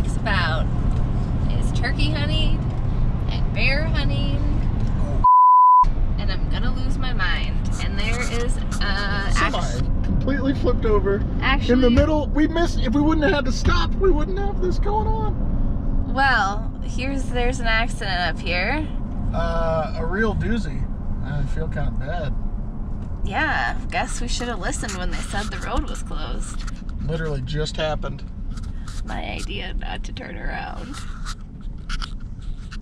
talks about is turkey hunting and bear hunting. And I'm gonna lose my mind. And there is completely flipped over. Actually, in the middle. We missed. If we wouldn't have had to stop, we wouldn't have this going on. Well, there's an accident up here. A real doozy. I feel kind of bad. Yeah, guess we should have listened when they said the road was closed. Literally just happened. My idea not to turn around.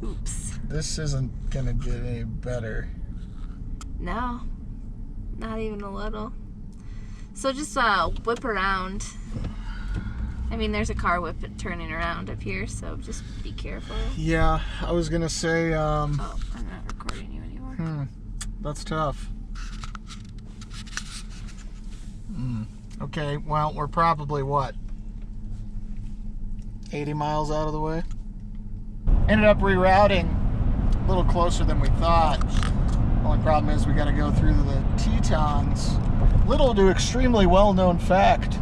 Oops. This isn't gonna get any better. No, not even a little. So just whip around. I mean, there's a car turning around up here, so just be careful. Yeah, I was gonna say. Oh, I'm not recording you anymore. That's tough. Okay, well, we're probably what? 80 miles out of the way? Ended up rerouting a little closer than we thought. Only problem is we got to go through the Tetons. Little to extremely well-known fact.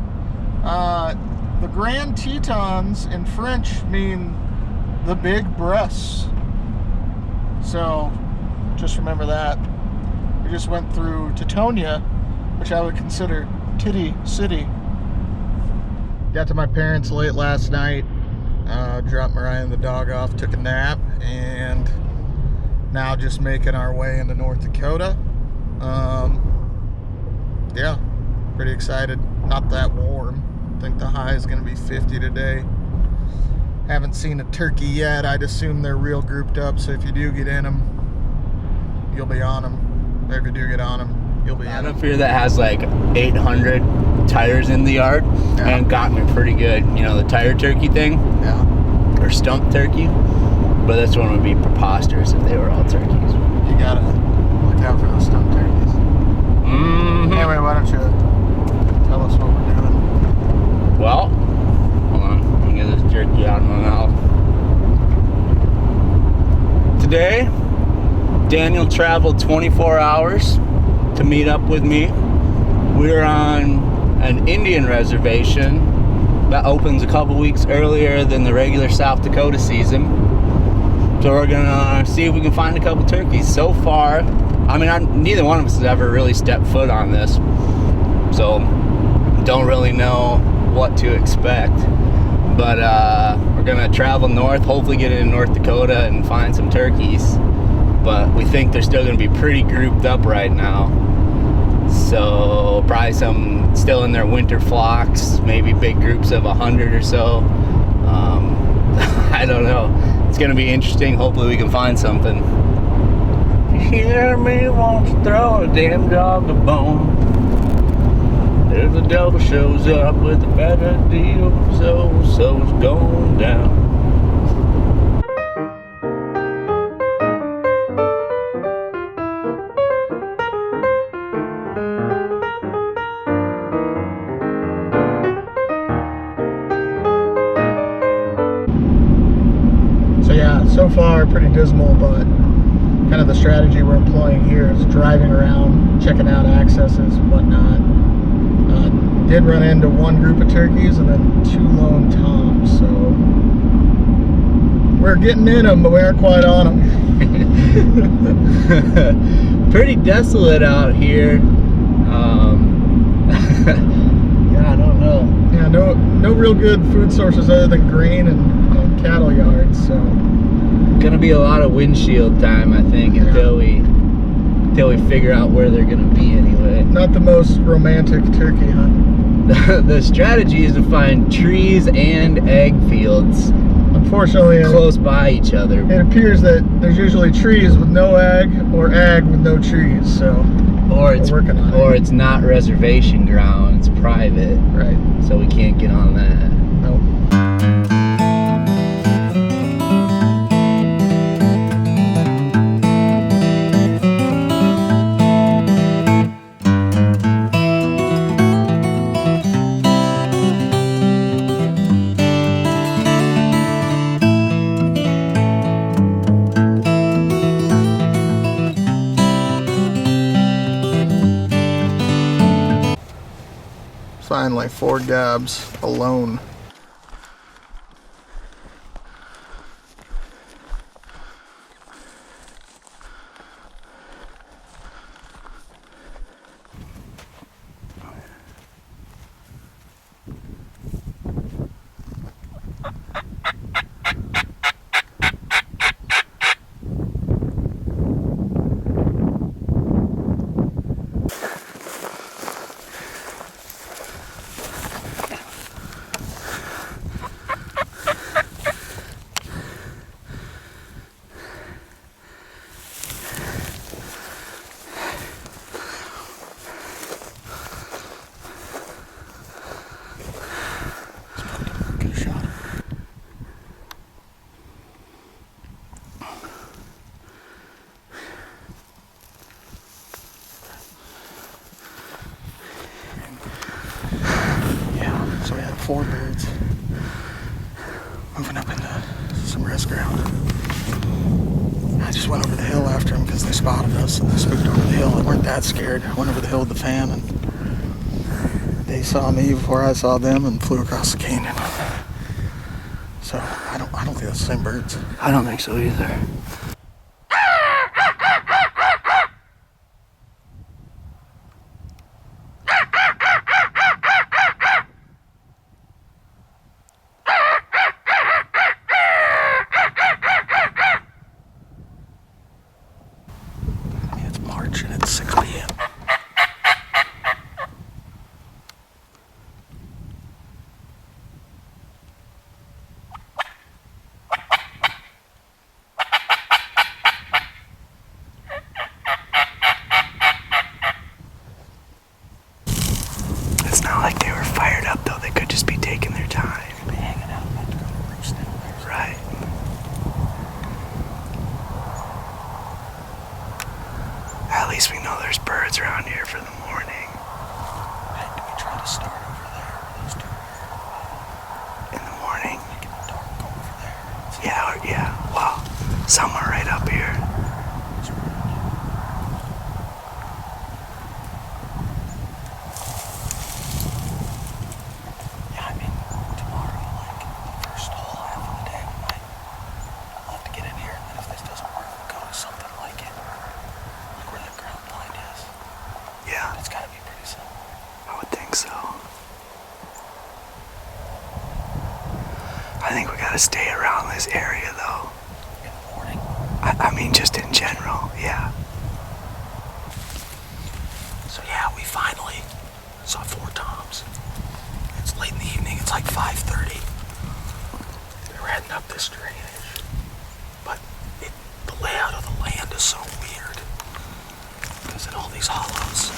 The Grand Tetons in French mean the big breasts. So just remember that. We just went through Tetonia, which I would consider Titty City. Got to my parents late last night. Dropped Mariah and the dog off, took a nap, and now just making our way into North Dakota. Yeah, pretty excited. Not that warm. I think the high is going to be 50 today. Haven't seen a turkey yet. I'd assume they're real grouped up, so if you do get in them, you'll be on them. If you do get on them, you'll be in them. Up here that has like 800 tires in the yard, and got me pretty good. You know, the tire turkey thing? Yeah. Or stump turkey? But this one would be preposterous if they were all turkeys. You gotta look out for those stump turkeys. Anyway, why don't you tell us what we're doing? Well, hold on. Let me get this jerky out of my mouth. Today, Daniel traveled 24 hours to meet up with me. We're on an Indian reservation that opens a couple weeks earlier than the regular South Dakota season. So we're gonna see if we can find a couple turkeys. So far, I mean, neither one of us has ever really stepped foot on this, so don't really know what to expect. But we're gonna travel north, hopefully get into North Dakota and find some turkeys. But we think they're still gonna be pretty grouped up right now. So probably some still in their winter flocks, maybe big groups of 100 or so. I don't know. It's gonna be interesting. Hopefully we can find something. You hear me want to throw a damn dog a bone. If the devil shows up with a better deal, so it's going down. So far, pretty dismal, but kind of the strategy we're employing here is driving around, checking out accesses and whatnot. Did run into one group of turkeys and then 2 lone toms, so we're getting in them, but we aren't quite on them. Pretty desolate out here. Yeah, I don't know. Yeah, no real good food sources other than grain and cattle yards, so. Gonna be a lot of windshield time, I think, until we figure out where they're gonna be anyway. Not the most romantic turkey hunt. The strategy is to find trees and egg fields. Unfortunately, close by each other. It appears that there's usually trees with no ag or ag with no trees, so or it's not reservation ground, it's private. Right. So we can't get on that. Nope. Finally, 4 gobs alone. spooked over the hill. They weren't that scared. I went over the hill with the fam, and they saw me before I saw them and flew across the canyon. So I don't think that's the same birds. I don't think so either. It's March and it's 6 p.m. It's not like they were fired up though. They could just be taking their time. Be hanging out, about to go to roost down there. Right. At least we know there's birds around here for the morning. Right, do we try to start over there? Those two are In the morning. making it dark. Go over there. Yeah. Well, some are right up here. Yeah, I mean, tomorrow, like, the first whole half of the day, I'll have to get in here, and then if this doesn't work, we'll go to something like it. Like where that ground blind is. Yeah, It's gotta be pretty simple. I would think so. I think we gotta stay around this area though. In the morning. I mean, just in general, yeah. So yeah, we finally saw 4 toms. It's late in the evening, it's like 5:30. They were heading up this drainage. But the layout of the land is so weird. Because in all these hollows,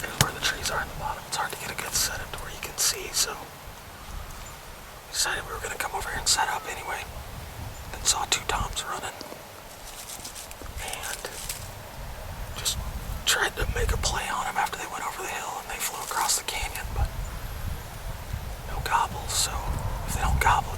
and where the trees are in the bottom, it's hard to get a good setup to where you can see, so we decided we were gonna come over here and set up anyway. Then saw 2 toms running. And just tried to make a play on them after they went over the hill and they flew across the canyon, but no gobbles, so if they don't gobble,